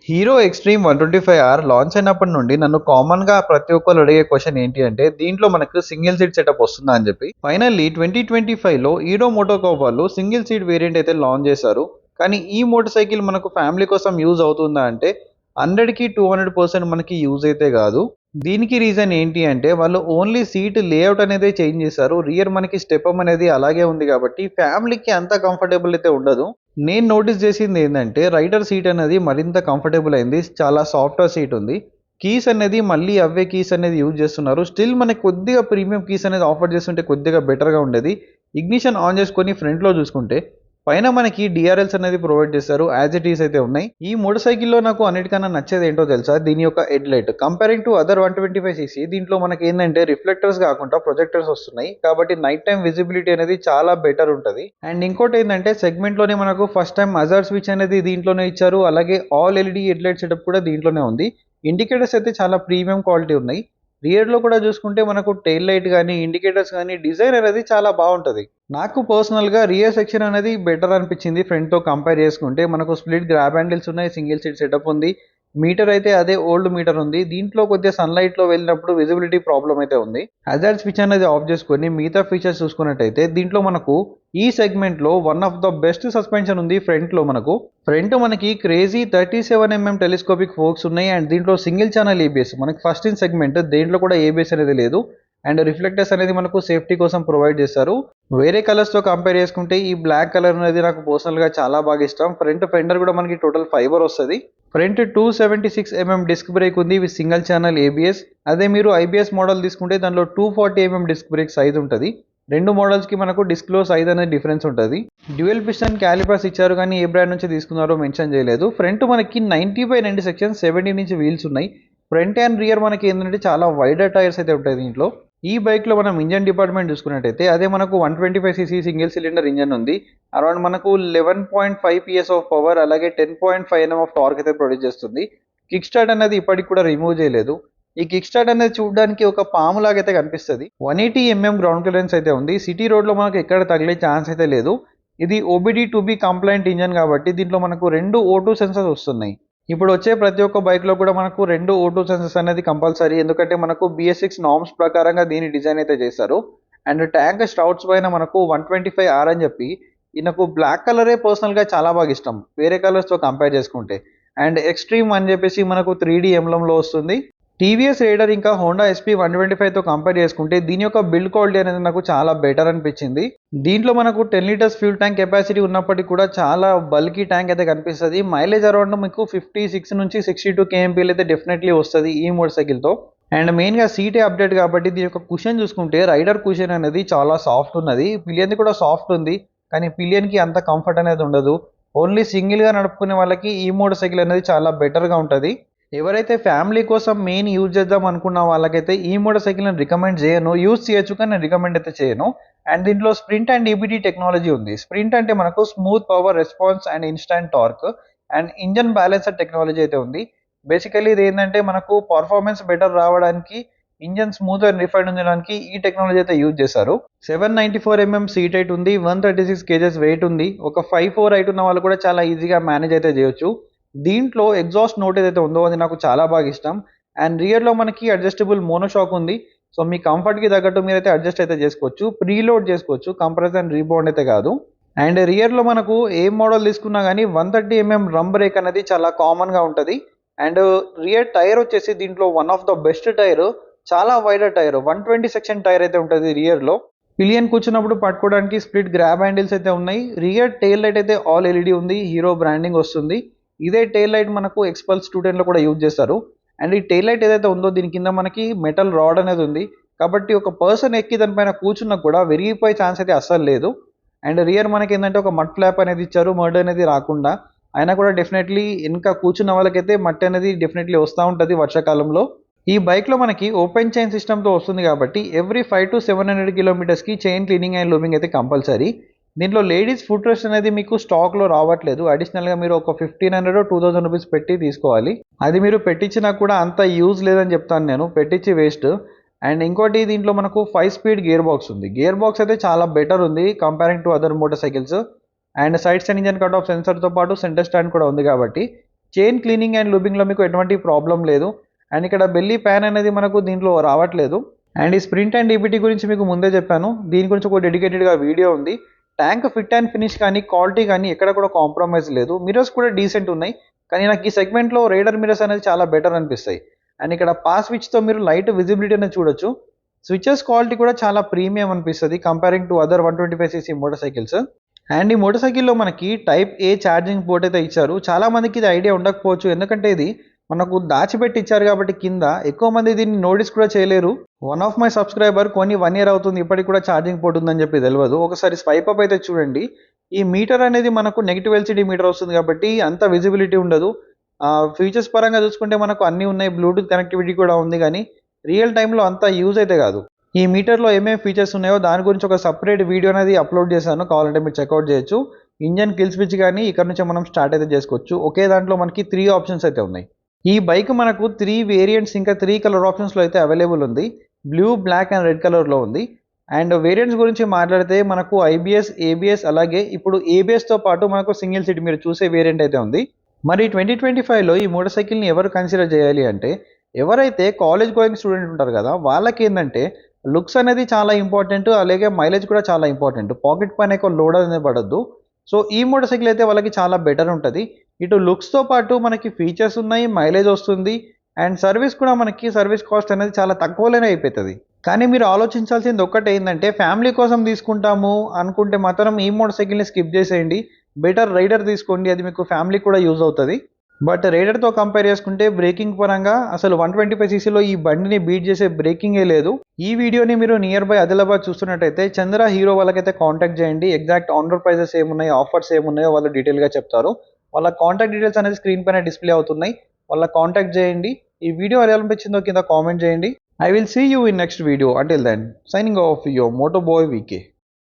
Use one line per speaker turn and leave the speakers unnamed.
Hero extreme 125R launch అయినప్పటి నుండి నన్ను కామన్‌గా ప్రతి ఒక్కళ్ళు అడిగే క్వెషన్ ఏంటి అంటే, దీంట్లో మనకు సింగిల్ సీట్ సెటప్ వస్తుందా అని చెప్పి. ఫైనల్లీ 2025లో హీరో మోటోకార్ప్ వాళ్ళు సింగిల్ సీట్ వేరియంట్ అయితే లాంచ్ చేశారు. కానీ ఈ మోటార్ సైకిల్ మనకు ఫ్యామిలీ కోసం యూజ్ అవుతుందా అంటే 100కి 200% మనకి యూజ్ అయితే కాదు. దీనికి రీజన్ ఏంటి అంటే వాళ్ళు ఓన్లీ సీట్ లేఅవుట్ అనేది చేంజ్ చేశారు. రియర్ మనకి స్టెపమ్ అనేది అలాగే ఉంది కాబట్టి ఫ్యామిలీకి అంత కంఫర్టబుల్ అయితే ఉండదు. నేను నోటీస్ చేసింది ఏంటంటే రైడర్ సీట్ అనేది మరింత కంఫర్టబుల్ అయింది. చాలా సాఫ్ట్‌వేర్ సీట్ ఉంది. కీస్ అనేది మళ్ళీ అవే కీస్ అనేది యూజ్ చేస్తున్నారు. స్టిల్ మనకి కొద్దిగా ప్రీమియం కీస్ అనేది ఆఫర్ చేస్తుంటే కొద్దిగా బెటర్‌గా ఉండేది. ఇగ్నిషన్ ఆన్ చేసుకొని ఫ్రంట్‌లో చూసుకుంటే పైన మనకి డీఆర్ఎల్స్ అనేది ప్రొవైడ్ చేశారు. యాజ్ ఇట్ ఈస్ అయితే ఉన్నాయి. ఈ మోటార్ సైకిల్‌లో నాకు అన్నిటికన్నా నచ్చేది ఏంటో తెలుసా? దీని యొక్క headlight. Comparing to other 125 CC దీంట్లో మనకేందంటే రిఫ్లెక్టర్స్ కాకుండా ప్రొజెక్టర్స్ వస్తున్నాయి. కాబట్టి నైట్ టైమ్ విజిబిలిటీ అనేది చాలా బెటర్ ఉంటది. అండ్ ఇంకోటేందంటే సెగ్మెంట్‌లోనే మనకు ఫస్ట్ టైమ్ హజార్డ్ స్విచ్ అనేది దీంట్లోనే ఇచ్చారు. అలాగే ఆల్ ఎల్ఈడీ హెడ్‌లైట్ సెటప్ కూడా దీంట్లోనే ఉంది. ఇండికేటర్స్ అయితే చాలా ప్రీమియం క్వాలిటీ ఉన్నాయి. రియర్‌లో కూడా చూసుకుంటే మనకు టెయిల్ లైట్ గానీ, ఇండికేటర్స్ గానీ డిజైన్ అనేది చాలా బావుంటది. నాకు పర్సనల్‌గా రియర్ సెక్షన్ అనేది బెటర్ అనిపించింది ఫ్రంట్‌తో కంపేర్ చేసుకుంటే. మనకు స్ప్లిట్ గ్రాబ్ హ్యాండిల్స్ ఉన్నాయి. సింగిల్ సీట్ సెటప్ ఉంది. మీటర్ అయితే అదే ఓల్డ్ మీటర్ ఉంది. దీంట్లో కొద్దిగా సన్‌లైట్‌లో వెళ్ళినప్పుడు విజిబిలిటీ ప్రాబ్లమ్ అయితే ఉంది. హజార్డ్ స్విచ్ అనేది ఆఫ్ చేసుకొని మిగతా ఫీచర్స్ చూసుకున్నట్టయితే దీంట్లో మనకు ఈ సెగ్మెంట్‌లో one of the best suspension ఉంది ఫ్రంట్‌లో మనకు. ఫ్రంట్ మనకి క్రేజీ 37 టెలిస్కోపిక్ ఫోర్క్స్ ఉన్నాయి. అండ్ దీంట్లో సింగిల్ ఛానల్ ఏబీఎస్. మనకి ఫస్ట్ ఇన్ సెగ్మెంట్ దేంట్లో కూడా ఏబీఎస్ అనేది లేదు. అండ్ రిఫ్లెక్టర్స్ అనేది మనకు సేఫ్టీ కోసం ప్రొవైడ్ చేస్తారు. వేరే కలర్స్‌తో కంపేర్ చేసుకుంటే ఈ బ్లాక్ కలర్ అనేది నాకు పర్సనల్‌గా చాలా బాగా ఇష్టం. ఫ్రంట్ ఫెండర్ కూడా మనకి టోటల్ ఫైబర్ వస్తది. ఫ్రంట్ 276 డిస్క్ బ్రేక్ ఉంది విత్ సింగిల్ ఛానల్ ఏబీఎస్. అదే మీరు ఐబీఎస్ మోడల్ తీసుకుంటే దాంట్లో 240 డిస్క్ బ్రేక్ సైజ్ ఉంటది. రెండు మోడల్స్‌కి మనకు డిస్క్‌లో సైజ్ అనేది డిఫరెన్స్ ఉంటది. డ్యూయల్ పిస్టన్ క్యాలిపర్స్ ఇచ్చారు కానీ ఏ బ్రాండ్ నుంచి తీసుకున్నారో మెన్షన్ చేయలేదు. ఫ్రంట్ మనకి 90/90 సెక్షన్ 17 ఇంచ్ వీల్స్ ఉన్నాయి. ఫ్రంట్ అండ్ రియర్ మనకి ఏంటంటే చాలా వైడర్ టైర్స్ అయితే ఉంటాయి దీంట్లో. ఈ బైక్‌లో మనం ఇంజిన్ డిపార్ట్మెంట్ చూసుకున్నట్టయితే అదే మనకు 125 సీసీ సింగిల్ సిలిండర్ ఇంజిన్ ఉంది. అరౌండ్ మనకు 11.5 పీఎస్ ఆఫ్ పవర్ అలాగే 10.5 ఎన్ఎం ఆఫ్ టార్క్ అయితే ప్రొడ్యూస్ చేస్తుంది. కిక్ స్టార్ట్ అనేది ఇప్పటికి కూడా రిమూవ్ చేయలేదు. ఈ కిక్ స్టార్ట్ అనేది చూడడానికి ఒక పాములాగా అయితే కనిపిస్తది. 180 గ్రౌండ్ క్లియరెన్స్ అయితే ఉంది. సిటీ రోడ్‌లో మనకు ఎక్కడ తగిలే ఛాన్స్ అయితే లేదు. ఇది ఓబీడీ 2బీ కంప్లైంట్ ఇంజిన్ కాబట్టి దీంట్లో మనకు 2 O2 సెన్సార్స్ వస్తున్నాయి. ఇప్పుడు వచ్చే ప్రతి ఒక్క బైక్‌లో కూడా మనకు 2 O2 సెన్సర్స్ అనేది కంపల్సరీ. ఎందుకంటే మనకు BS6 నార్మ్స్ ప్రకారంగా దీని డిజైన్ అయితే చేశారు. అండ్ ట్యాంక్ స్టౌట్స్ పైన మనకు 125R అని చెప్పి ఈ నాకు బ్లాక్ కలరే పర్సనల్‌గా చాలా బాగా ఇష్టం. వేరే కలర్స్‌తో కంపేర్ చేసుకుంటే. అండ్ ఎక్స్‌ట్రీమ్ అని చెప్పేసి మనకు 3D ఎంబ్లమ్‌లో వస్తుంది. టీవీఎస్ రైడర్ ఇంకా హోండా ఎస్పీ 125తో కంపేర్ చేసుకుంటే దీని యొక్క బిల్డ్ క్వాలిటీ అనేది నాకు చాలా బెటర్ అనిపించింది. దీంట్లో మనకు 10 లీటర్స్ ఫ్యూల్ ట్యాంక్ కెపాసిటీ ఉన్నప్పటికీ కూడా చాలా బల్కీ ట్యాంక్ అయితే కనిపిస్తది. మైలేజ్ అరౌండ్ మీకు 56 నుంచి 62 కేఎంపీలు అయితే డెఫినెట్లీ వస్తది ఈ మోటార్ సైకిల్‌తో. అండ్ మెయిన్‌గా సీటే అప్డేట్ కాబట్టి దీని యొక్క కుషన్ చూసుకుంటే రైడర్ కుషన్ అనేది చాలా సాఫ్ట్ ఉన్నది. పిలియన్‌ది కూడా సాఫ్ట్ ఉంది. కానీ పిలియన్‌కి అంత కంఫర్ట్ అనేది ఉండదు. ఓన్లీ సింగిల్‌గా నడుపుకునే వాళ్ళకి ఈ మోటార్ సైకిల్ అనేది చాలా బెటర్‌గా ఉంటది. ఎవరైతే ఫ్యామిలీ కోసం మెయిన్ యూజ్ చేద్దాం అనుకున్న వాళ్ళకైతే ఈ మోటార్ సైకిల్‌ని రికమెండ్ చేయను. యూజ్ చేయొచ్చు కానీ నేను రికమెండ్ అయితే చేయను. అండ్ దీంట్లో స్ప్రింట్ అండ్ ఈబీటీ టెక్నాలజీ ఉంది. స్ప్రింట్ అంటే మనకు smooth power response and instant torque. And engine balancer technology అయితే ఉంది. బేసికల్లీ ఇదేంటంటే మనకు పర్ఫార్మెన్స్ బెటర్ రావడానికి ఇంజిన్ స్మూత్ అండ్ రిఫైన్డ్ ఉండడానికి ఈ టెక్నాలజీ అయితే యూజ్ చేశారు. 794 సీట్ హైట్ ఉంది. 136 కేజెస్ వెయిట్ ఉంది. ఒక 5'4" హైట్ ఉన్న వాళ్ళు కూడా చాలా ఈజీగా మేనేజ్ అయితే చేయొచ్చు. దీంట్లో ఎగ్జాస్ట్ నోట్ ఏదైతే ఉందో అది నాకు చాలా బాగా ఇష్టం. అండ్ రియర్‌లో మనకి అడ్జస్టబుల్ మోనోషాక్ ఉంది. సో మీ కంఫర్ట్‌కి తగ్గట్టు మీరైతే అడ్జస్ట్ అయితే చేసుకోవచ్చు. ప్రీలోడ్ చేసుకోవచ్చు. కంప్రెస్ అండ్ రీబౌండ్ అయితే కాదు. అండ్ రియర్‌లో మనకు ఏ మోడల్ తీసుకున్నా గానీ 130 డ్రమ్ బ్రేక్ అనేది చాలా కామన్‌గా ఉంటది. అండ్ రియర్ టైర్ వచ్చేసి దీంట్లో one of the best tyre. చాలా వైడర్ టైర్. 120 సెక్షన్ టైర్ అయితే ఉంటది రియర్‌లో. పిలియన్ కూర్చున్నప్పుడు పట్టుకోవడానికి స్ప్లిట్ గ్రాబ్ హ్యాండిల్స్ అయితే ఉన్నాయి. రియర్ టెయిల్ లైట్ అయితే ఆల్ ఎల్ఈడీ ఉంది. హీరో బ్రాండింగ్ వస్తుంది. ఇదే టెయిల్ లైట్ మనకు ఎక్స్‌పల్స్ 210లో కూడా యూజ్ చేస్తారు. అండ్ ఈ టెయిల్ లైట్ ఏదైతే ఉందో దీని కింద మనకి మెటల్ రాడ్ అనేది ఉంది. కాబట్టి ఒక పర్సన్ ఎక్కి దాని పైన కూర్చున్నా కూడా విరిగిపోయే ఛాన్స్ అయితే అస్సలు లేదు. అండ్ రియర్ మనకేందంటే ఒక మడ్ ఫ్లాప్ అనేది ఇచ్చారు. మడ్ అనేది రాకుండా. అయినా కూడా డెఫినెట్‌లీ ఎనక కూర్చున్న వాళ్ళకైతే మట్టి అనేది డెఫినెట్‌లీ వస్తా ఉంటది వర్షాకాలంలో. ఈ బైక్‌లో మనకి ఓపెన్ చైన్ సిస్టమ్‌తో వస్తుంది కాబట్టి ఎవ్రీ 500-700 కిలోమీటర్స్‌కి చైన్ క్లీనింగ్ అండ్ లూమింగ్ అయితే కంపల్సరీ. దీంట్లో లేడీస్ ఫుట్ రెస్ట్ అనేది మీకు స్టాక్‌లో రావట్లేదు. అడిషనల్‌గా మీరు ఒక 1500 2000 రూపీస్ పెట్టి తీసుకోవాలి. అది మీరు పెట్టించినా కూడా అంత యూజ్ లేదని చెప్తాను నేను. పెట్టించి వేస్ట్. అండ్ ఇంకోటి దీంట్లో మనకు 5 స్పీడ్ గేర్ బాక్స్ ఉంది. గేర్ బాక్స్ అయితే చాలా బెటర్ ఉంది comparing to other motorcycles. And side stand engine cut off సెన్సార్‌తో పాటు సెంటర్ స్టాండ్ కూడా ఉంది కాబట్టి చైన్ క్లీనింగ్ అండ్ లూబింగ్లో మీకు ఎటువంటి ప్రాబ్లం లేదు. అండ్ ఇక్కడ బెల్లీ ప్యాన్ అనేది మనకు దీంట్లో రావట్లేదు. అండ్ ఈ స్ప్రింట్ అండ్ డీబీటీ గురించి మీకు ముందే చెప్పాను, దీని గురించి ఒక డెడికేటెడ్గా వీడియో ఉంది. ట్యాంక్ ఫిట్ అండ్ ఫినిష్ కానీ క్వాలిటీ కానీ ఎక్కడ కూడా కాంప్రమైజ్ లేదు. మిరర్స్ కూడా డీసెంట్ ఉన్నాయి, కానీ నాకు ఈ సెగ్మెంట్లో రైడర్ మిరర్స్ అనేది చాలా బెటర్ అనిపిస్తాయి. అండ్ ఇక్కడ పాస్ స్విచ్తో మీరు లైట్ విజిబిలిటీ అనేది చూడొచ్చు. స్విచెస్ క్వాలిటీ కూడా చాలా ప్రీమియం అనిపిస్తుంది comparing to other 125cc motor cycles. And ఈ మోటార్ సైకిల్లో మనకి టైప్ ఏ ఛార్జింగ్ పోర్ట్ అయితే ఇచ్చారు. చాలా మందికి ఇది ఐడియా ఉండకపోవచ్చు, ఎందుకంటే ఇది మనకు దాచిపెట్టి ఇచ్చారు కాబట్టి కింద ఎక్కువ మంది దీన్ని నోటీస్ కూడా చేయలేరు. వన్ ఆఫ్ మై సబ్స్క్రైబర్ కొని 1 year అవుతుంది, ఇప్పటికి కూడా ఛార్జింగ్ పోర్ట్ ఉందని చెప్పి తెలియదు. ఒకసారి స్వైప్ అప్ అయితే చూడండి. ఈ మీటర్ అనేది మనకు నెగిటివ్ ఎల్సిడి మీటర్ వస్తుంది కాబట్టి అంత విజిబిలిటీ ఉండదు. ఫీచర్స్ పరంగా చూసుకుంటే మనకు అన్నీ ఉన్నాయి, బ్లూటూత్ కనెక్టివిటీ కూడా ఉంది, కానీ రియల్ టైంలో అంత యూజ్ అయితే కాదు. ఈ మీటర్లో ఏమేమి ఫీచర్స్ ఉన్నాయో దాని గురించి ఒక సపరేట్ వీడియో అనేది అప్లోడ్ చేశాను, కావాలంటే మీరు చెక్అవుట్ చేయొచ్చు. ఇంజన్ కిల్ స్విచ్ కానీ ఇక్కడ నుంచి మనం స్టార్ట్ అయితే చేసుకోవచ్చు. ఒకే దాంట్లో మనకి 3 ఆప్షన్స్ అయితే ఉన్నాయి. ఈ బైక్ మనకు 3 వేరియంట్స్ ఇంకా 3 కలర్ ఆప్షన్స్లో అయితే అవైలబుల్ ఉంది. బ్లూ, బ్లాక్ అండ్ రెడ్ కలర్లో ఉంది. అండ్ వేరియంట్స్ గురించి మాట్లాడితే మనకు ఐబిఎస్, ఏబిఎస్, అలాగే ఇప్పుడు ఏబిఎస్తో పాటు మనకు సింగిల్ సీట్ మీరు చూసే వేరియంట్ అయితే ఉంది. మరి 2025లో ఈ మోటార్ సైకిల్ని ఎవరు కన్సిడర్ చేయాలి అంటే, ఎవరైతే కాలేజ్ గోయింగ్ స్టూడెంట్ ఉంటారు కదా, వాళ్ళకి ఏంటంటే లుక్స్ అనేది చాలా ఇంపార్టెంట్, అలాగే మైలేజ్ కూడా చాలా ఇంపార్టెంట్. పాకెట్ పైన ఎక్కువ లోడ్ అనేది పడద్దు. సో ఈ మోటార్ సైకిల్ అయితే వాళ్ళకి చాలా బెటర్ ఉంటుంది. ఇటు లుక్స్తో పాటు మనకి ఫీచర్స్ ఉన్నాయి, మైలేజ్ వస్తుంది, అండ్ సర్వీస్ కూడా మనకి సర్వీస్ కాస్ట్ అనేది చాలా తక్కువలోనే అయిపోతుంది. కానీ మీరు ఆలోచించాల్సింది ఒక్కటే ఏంటంటే, ఫ్యామిలీ కోసం తీసుకుంటాము అనుకుంటే మాత్రం ఈ మోటార్ సైకిల్ని స్కిప్ చేసేయండి. బెటర్ రైడర్ తీసుకోండి, అది మీకు ఫ్యామిలీ కూడా యూజ్ అవుతుంది. బట్ రైడర్తో కంపేర్ చేసుకుంటే బ్రేకింగ్ పరంగా అసలు 125ccలో ఈ బండిని బీట్ చేసే బ్రేకింగే లేదు. ఈ వీడియోని మీరు నియర్ బై ఆదిలాబాద్ చూస్తున్నట్టయితే చంద్ర హీరో వాళ్ళకైతే కాంటాక్ట్ చేయండి. ఎగ్జాక్ట్ ఆనర్ ప్రైజెస్ ఏమున్నాయో, ఆఫర్స్ ఏమున్నాయో వాళ్ళు డీటెయిల్గా చెప్తారు. వాళ్ళ కాంటాక్ట్ డీటెయిల్స్ అనేది స్క్రీన్ పైన డిస్ప్లే అవుతున్నాయి, వాళ్ళ కాంటాక్ట్ చేయండి. ఈ వీడియో ఎలా అనిపించిందో కింద కామెంట్ చేయండి. I will see you in next video. Until then, signing off, your Motoboy VK.